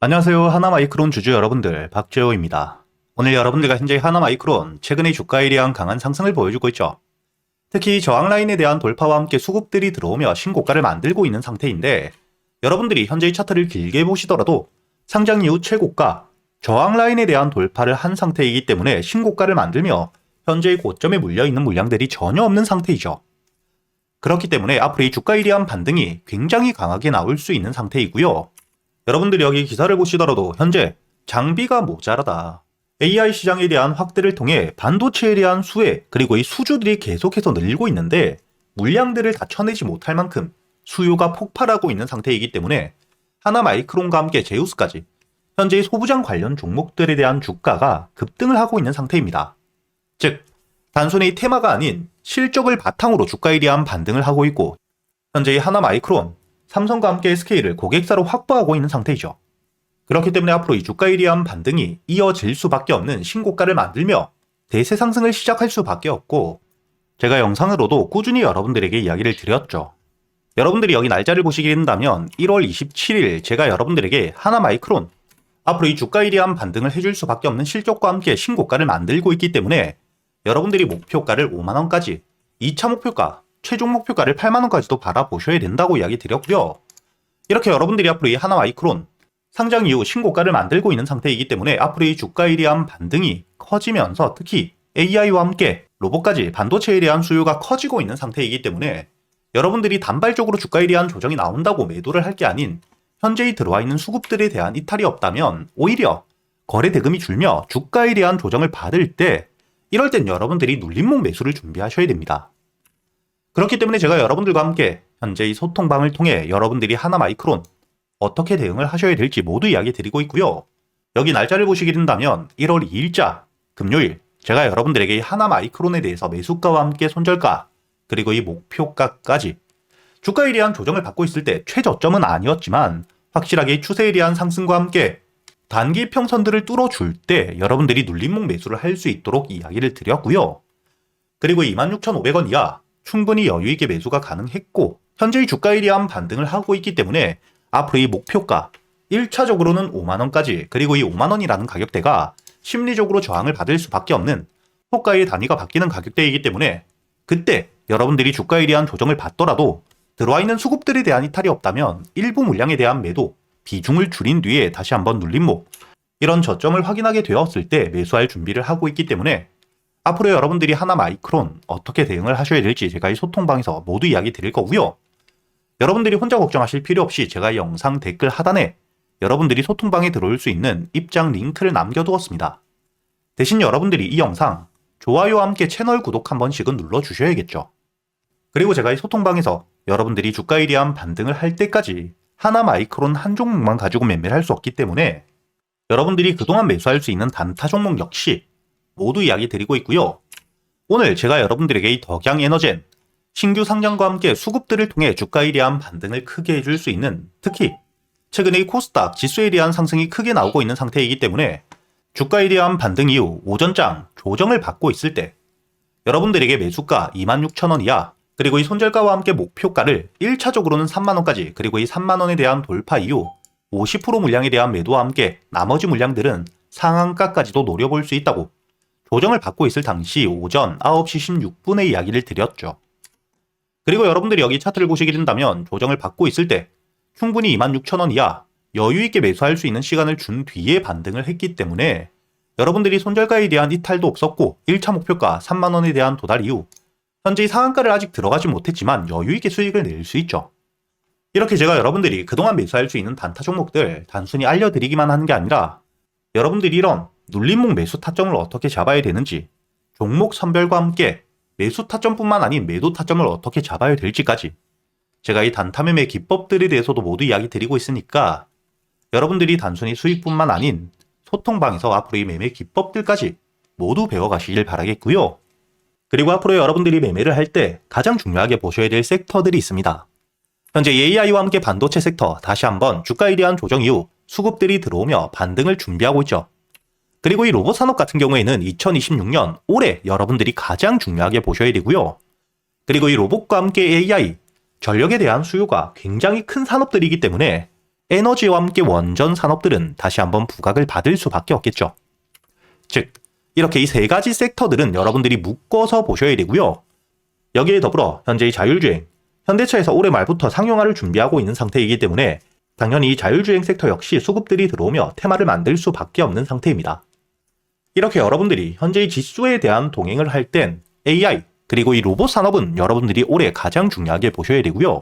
안녕하세요. 하나마이크론 주주 여러분들, 박재호입니다. 오늘 여러분들과 현재 하나마이크론 최근의 주가에 대한 강한 상승을 보여주고 있죠. 특히 저항 라인에 대한 돌파와 함께 수급들이 들어오며 신고가를 만들고 있는 상태인데, 여러분들이 현재의 차트를 길게 보시더라도 상장 이후 최고가, 저항 라인에 대한 돌파를 한 상태이기 때문에 신고가를 만들며 현재의 고점에 물려있는 물량들이 전혀 없는 상태이죠. 그렇기 때문에 앞으로 이 주가에 대한 반등이 굉장히 강하게 나올 수 있는 상태이고요. 여러분들이 여기 기사를 보시더라도 현재 장비가 모자라다, AI 시장에 대한 확대를 통해 반도체에 대한 수혜 그리고 이 수주들이 계속해서 늘고 있는데 물량들을 다 쳐내지 못할 만큼 수요가 폭발하고 있는 상태이기 때문에 하나마이크론과 함께 제우스까지 현재의 소부장 관련 종목들에 대한 주가가 급등을 하고 있는 상태입니다. 즉 단순히 테마가 아닌 실적을 바탕으로 주가에 대한 반등을 하고 있고, 현재의 하나마이크론, 삼성과 함께 SK를 고객사로 확보하고 있는 상태이죠. 그렇기 때문에 앞으로 이 주가에 대한 반등이 이어질 수밖에 없는 신고가를 만들며 대세 상승을 시작할 수밖에 없고, 제가 영상으로도 꾸준히 여러분들에게 이야기를 드렸죠. 여러분들이 여기 날짜를 보시게 된다면 1월 27일 제가 여러분들에게 하나마이크론, 앞으로 이 주가에 대한 반등을 해줄 수밖에 없는 실적과 함께 신고가를 만들고 있기 때문에 여러분들이 목표가를 5만원까지, 2차 목표가, 최종 목표가를 8만원까지도 바라보셔야 된다고 이야기 드렸고요. 이렇게 여러분들이 앞으로 이 하나마이크론 상장 이후 신고가를 만들고 있는 상태이기 때문에 앞으로 이 주가에 대한 반등이 커지면서 특히 AI와 함께 로봇까지 반도체에 대한 수요가 커지고 있는 상태이기 때문에 여러분들이 단발적으로 주가에 대한 조정이 나온다고 매도를 할 게 아닌 현재에 들어와 있는 수급들에 대한 이탈이 없다면 오히려 거래 대금이 줄며 주가에 대한 조정을 받을 때, 이럴 땐 여러분들이 눌림목 매수를 준비하셔야 됩니다. 그렇기 때문에 제가 여러분들과 함께 현재 이 소통방을 통해 여러분들이 하나마이크론 어떻게 대응을 하셔야 될지 모두 이야기 드리고 있고요. 여기 날짜를 보시게 된다면 1월 2일자 금요일 제가 여러분들에게 이 하나마이크론에 대해서 매수가와 함께 손절가 그리고 이 목표가까지 주가에 대한 조정을 받고 있을 때 최저점은 아니었지만 확실하게 이 추세에 대한 상승과 함께 단기 평선들을 뚫어줄 때 여러분들이 눌림목 매수를 할 수 있도록 이야기를 드렸고요. 그리고 26,500원 이하 충분히 여유있게 매수가 가능했고, 현재의 주가에 대한 반등을 하고 있기 때문에 앞으로 이 목표가 1차적으로는 5만원까지, 그리고 이 5만원이라는 가격대가 심리적으로 저항을 받을 수밖에 없는 호가의 단위가 바뀌는 가격대이기 때문에 그때 여러분들이 주가에 대한 조정을 받더라도 들어와 있는 수급들에 대한 이탈이 없다면 일부 물량에 대한 매도, 비중을 줄인 뒤에 다시 한번 눌림목, 이런 저점을 확인하게 되었을 때 매수할 준비를 하고 있기 때문에 앞으로 여러분들이 하나마이크론 어떻게 대응을 하셔야 될지 제가 이 소통방에서 모두 이야기 드릴 거고요. 여러분들이 혼자 걱정하실 필요 없이 제가 이 영상 댓글 하단에 여러분들이 소통방에 들어올 수 있는 입장 링크를 남겨두었습니다. 대신 여러분들이 이 영상 좋아요와 함께 채널 구독 한 번씩은 눌러주셔야겠죠. 그리고 제가 이 소통방에서 여러분들이 주가에 대한 반등을 할 때까지 하나마이크론 한 종목만 가지고 매매를 할 수 없기 때문에 여러분들이 그동안 매수할 수 있는 단타 종목 역시 모두 이야기 드리고 있고요. 오늘 제가 여러분들에게 이 덕양에너젠 신규 상장과 함께 수급들을 통해 주가에 대한 반등을 크게 해줄 수 있는, 특히 최근에 이 코스닥 지수에 대한 상승이 크게 나오고 있는 상태이기 때문에 주가에 대한 반등 이후 오전장 조정을 받고 있을 때 여러분들에게 매수가 26,000원 이하, 그리고 이 손절가와 함께 목표가를 1차적으로는 3만원까지, 그리고 이 3만원에 대한 돌파 이후 50% 물량에 대한 매도와 함께 나머지 물량들은 상한가까지도 노려볼 수 있다고 조정을 받고 있을 당시 오전 9시 16분에 이야기를 드렸죠. 그리고 여러분들이 여기 차트를 보시게 된다면 조정을 받고 있을 때 충분히 26,000원 이하 여유있게 매수할 수 있는 시간을 준 뒤에 반등을 했기 때문에 여러분들이 손절가에 대한 이탈도 없었고 1차 목표가 3만원에 대한 도달 이후 현재 상한가를 아직 들어가지 못했지만 여유있게 수익을 낼 수 있죠. 이렇게 제가 여러분들이 그동안 매수할 수 있는 단타 종목들 단순히 알려드리기만 하는 게 아니라 여러분들이 이런 눌림목 매수 타점을 어떻게 잡아야 되는지, 종목 선별과 함께 매수 타점뿐만 아닌 매도 타점을 어떻게 잡아야 될지까지 제가 이 단타 매매 기법들에 대해서도 모두 이야기 드리고 있으니까 여러분들이 단순히 수익뿐만 아닌 소통방에서 앞으로 이 매매 기법들까지 모두 배워가시길 바라겠고요. 그리고 앞으로 여러분들이 매매를 할 때 가장 중요하게 보셔야 될 섹터들이 있습니다. 현재 AI와 함께 반도체 섹터 다시 한번 주가에 대한 조정 이후 수급들이 들어오며 반등을 준비하고 있죠. 그리고 이 로봇 산업 같은 경우에는 2026년 올해 여러분들이 가장 중요하게 보셔야 되고요. 그리고 이 로봇과 함께 AI, 전력에 대한 수요가 굉장히 큰 산업들이기 때문에 에너지와 함께 원전 산업들은 다시 한번 부각을 받을 수밖에 없겠죠. 즉, 이렇게 이 세 가지 섹터들은 여러분들이 묶어서 보셔야 되고요. 여기에 더불어 현재 이 자율주행, 현대차에서 올해 말부터 상용화를 준비하고 있는 상태이기 때문에 당연히 이 자율주행 섹터 역시 수급들이 들어오며 테마를 만들 수밖에 없는 상태입니다. 이렇게 여러분들이 현재 이 지수에 대한 동행을 할 땐 AI, 그리고 이 로봇 산업은 여러분들이 올해 가장 중요하게 보셔야 되고요.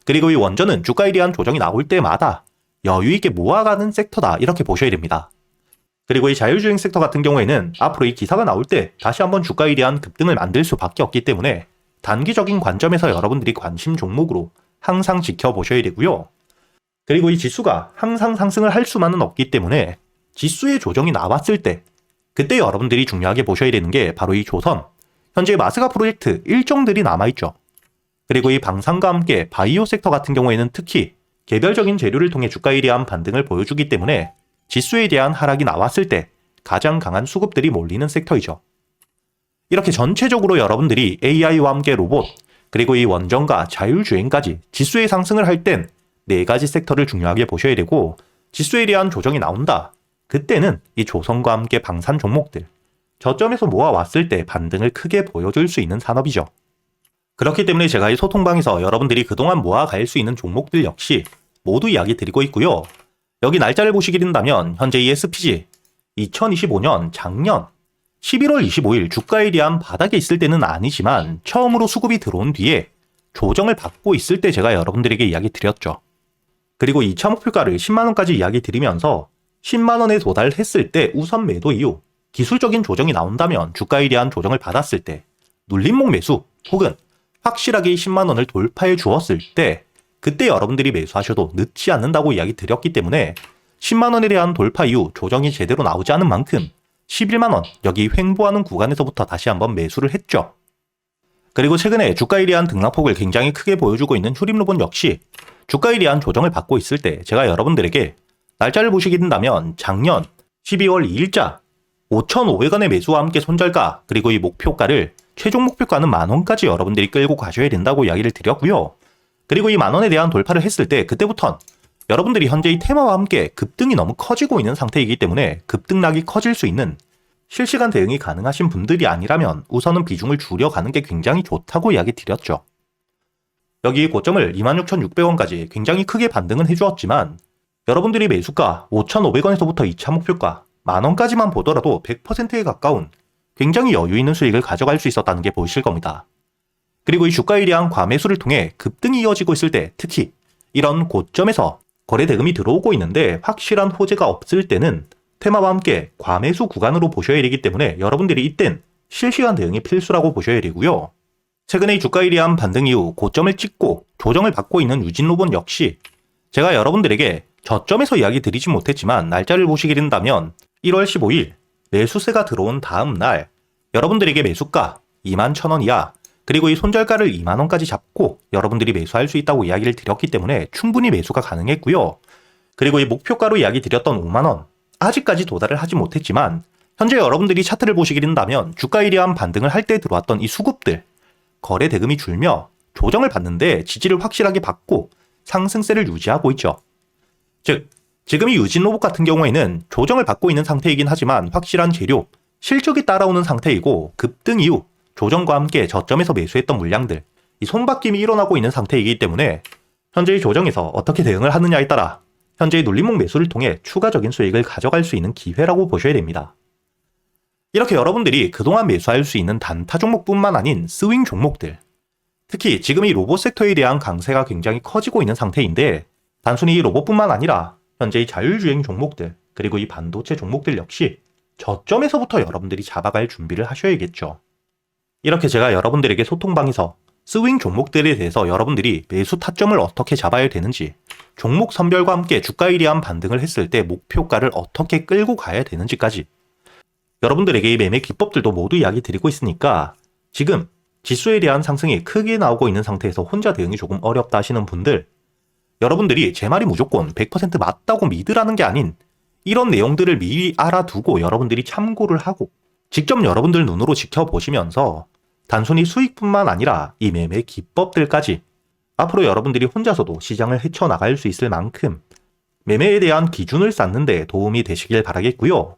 그리고 이 원전은 주가에 대한 조정이 나올 때마다 여유있게 모아가는 섹터다, 이렇게 보셔야 됩니다. 그리고 이 자율주행 섹터 같은 경우에는 앞으로 이 기사가 나올 때 다시 한번 주가에 대한 급등을 만들 수밖에 없기 때문에 단기적인 관점에서 여러분들이 관심 종목으로 항상 지켜보셔야 되고요. 그리고 이 지수가 항상 상승을 할 수만은 없기 때문에 지수의 조정이 나왔을 때 그때 여러분들이 중요하게 보셔야 되는 게 바로 이 조선, 현재 마스가 프로젝트 일정들이 남아있죠. 그리고 이 방산과 함께 바이오 섹터 같은 경우에는 특히 개별적인 재료를 통해 주가에 대한 반등을 보여주기 때문에 지수에 대한 하락이 나왔을 때 가장 강한 수급들이 몰리는 섹터이죠. 이렇게 전체적으로 여러분들이 AI와 함께 로봇, 그리고 이 원전과 자율주행까지 지수의 상승을 할 땐 네 가지 섹터를 중요하게 보셔야 되고, 지수에 대한 조정이 나온다. 그때는 이 조선과 함께 방산 종목들, 저점에서 모아왔을 때 반등을 크게 보여줄 수 있는 산업이죠. 그렇기 때문에 제가 이 소통방에서 여러분들이 그동안 모아갈 수 있는 종목들 역시 모두 이야기 드리고 있고요. 여기 날짜를 보시게 된다면 현재 이 SPG 2025년 작년 11월 25일 주가에 대한 바닥에 있을 때는 아니지만 처음으로 수급이 들어온 뒤에 조정을 받고 있을 때 제가 여러분들에게 이야기 드렸죠. 그리고 2차 목표가를 10만원까지 이야기 드리면서 10만원에 도달했을 때 우선 매도 이후 기술적인 조정이 나온다면 주가에 대한 조정을 받았을 때 눌림목 매수 혹은 확실하게 10만원을 돌파해 주었을 때 그때 여러분들이 매수하셔도 늦지 않는다고 이야기 드렸기 때문에 10만원에 대한 돌파 이후 조정이 제대로 나오지 않은 만큼 11만원 여기 횡보하는 구간에서부터 다시 한번 매수를 했죠. 그리고 최근에 주가에 대한 등락폭을 굉장히 크게 보여주고 있는 휴림로봇 역시 주가에 대한 조정을 받고 있을 때 제가 여러분들에게 날짜를 보시게 된다면 작년 12월 2일자 5,500원의 매수와 함께 손절가, 그리고 이 목표가를 최종 목표가는 만원까지 여러분들이 끌고 가셔야 된다고 이야기를 드렸고요. 그리고 이 만원에 대한 돌파를 했을 때 그때부턴 여러분들이 현재 이 테마와 함께 급등이 너무 커지고 있는 상태이기 때문에 급등락이 커질 수 있는 실시간 대응이 가능하신 분들이 아니라면 우선은 비중을 줄여가는 게 굉장히 좋다고 이야기 드렸죠. 여기 고점을 26,600원까지 굉장히 크게 반등은 해주었지만 여러분들이 매수가 5,500원에서부터 2차 목표가 만원까지만 보더라도 100%에 가까운 굉장히 여유 있는 수익을 가져갈 수 있었다는 게 보이실 겁니다. 그리고 이 주가에 대한 과매수를 통해 급등이 이어지고 있을 때 특히 이런 고점에서 거래 대금이 들어오고 있는데 확실한 호재가 없을 때는 테마와 함께 과매수 구간으로 보셔야 되기 때문에 여러분들이 이땐 실시간 대응이 필수라고 보셔야 되고요. 최근에 이 주가에 대한 반등 이후 고점을 찍고 조정을 받고 있는 유진로봇 역시 제가 여러분들에게 저점에서 이야기 드리진 못했지만 날짜를 보시게 된다면 1월 15일 매수세가 들어온 다음 날 여러분들에게 매수가 21,000원 이하 그리고 이 손절가를 2만원까지 잡고 여러분들이 매수할 수 있다고 이야기를 드렸기 때문에 충분히 매수가 가능했고요. 그리고 이 목표가로 이야기 드렸던 5만원 아직까지 도달을 하지 못했지만 현재 여러분들이 차트를 보시게 된다면 주가에 대한 반등을 할 때 들어왔던 이 수급들 거래 대금이 줄며 조정을 받는데 지지를 확실하게 받고 상승세를 유지하고 있죠. 즉 지금 이 유진로봇 같은 경우에는 조정을 받고 있는 상태이긴 하지만 확실한 재료, 실적이 따라오는 상태이고 급등 이후 조정과 함께 저점에서 매수했던 물량들 이 손바뀜이 일어나고 있는 상태이기 때문에 현재의 조정에서 어떻게 대응을 하느냐에 따라 현재의 눌림목 매수를 통해 추가적인 수익을 가져갈 수 있는 기회라고 보셔야 됩니다. 이렇게 여러분들이 그동안 매수할 수 있는 단타 종목뿐만 아닌 스윙 종목들 특히 지금 이 로봇 섹터에 대한 강세가 굉장히 커지고 있는 상태인데 단순히 이 로봇뿐만 아니라 현재 이 자율주행 종목들 그리고 이 반도체 종목들 역시 저점에서부터 여러분들이 잡아갈 준비를 하셔야겠죠. 이렇게 제가 여러분들에게 소통방에서 스윙 종목들에 대해서 여러분들이 매수 타점을 어떻게 잡아야 되는지 종목 선별과 함께 주가에 대한 반등을 했을 때 목표가를 어떻게 끌고 가야 되는지까지 여러분들에게 이 매매 기법들도 모두 이야기 드리고 있으니까 지금 지수에 대한 상승이 크게 나오고 있는 상태에서 혼자 대응이 조금 어렵다 하시는 분들 여러분들이 제 말이 무조건 100% 맞다고 믿으라는 게 아닌 이런 내용들을 미리 알아두고 여러분들이 참고를 하고 직접 여러분들 눈으로 지켜보시면서 단순히 수익뿐만 아니라 이 매매 기법들까지 앞으로 여러분들이 혼자서도 시장을 헤쳐나갈 수 있을 만큼 매매에 대한 기준을 쌓는 데 도움이 되시길 바라겠고요.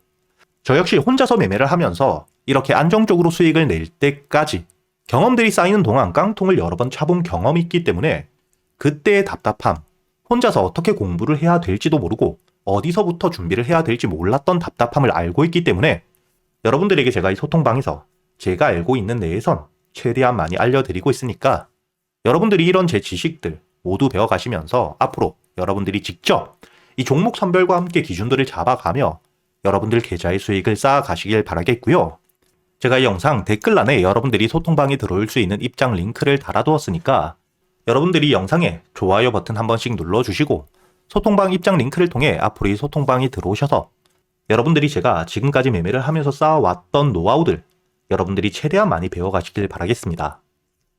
저 역시 혼자서 매매를 하면서 이렇게 안정적으로 수익을 낼 때까지 경험들이 쌓이는 동안 깡통을 여러 번 차본 경험이 있기 때문에 그때의 답답함, 혼자서 어떻게 공부를 해야 될지도 모르고 어디서부터 준비를 해야 될지 몰랐던 답답함을 알고 있기 때문에 여러분들에게 제가 이 소통방에서 제가 알고 있는 내에선 최대한 많이 알려드리고 있으니까 여러분들이 이런 제 지식들 모두 배워가시면서 앞으로 여러분들이 직접 이 종목 선별과 함께 기준들을 잡아가며 여러분들 계좌의 수익을 쌓아가시길 바라겠고요. 제가 이 영상 댓글란에 여러분들이 소통방에 들어올 수 있는 입장 링크를 달아두었으니까 여러분들이 영상에 좋아요 버튼 한 번씩 눌러주시고 소통방 입장 링크를 통해 앞으로 이 소통방에 들어오셔서 여러분들이 제가 지금까지 매매를 하면서 쌓아왔던 노하우들 여러분들이 최대한 많이 배워가시길 바라겠습니다.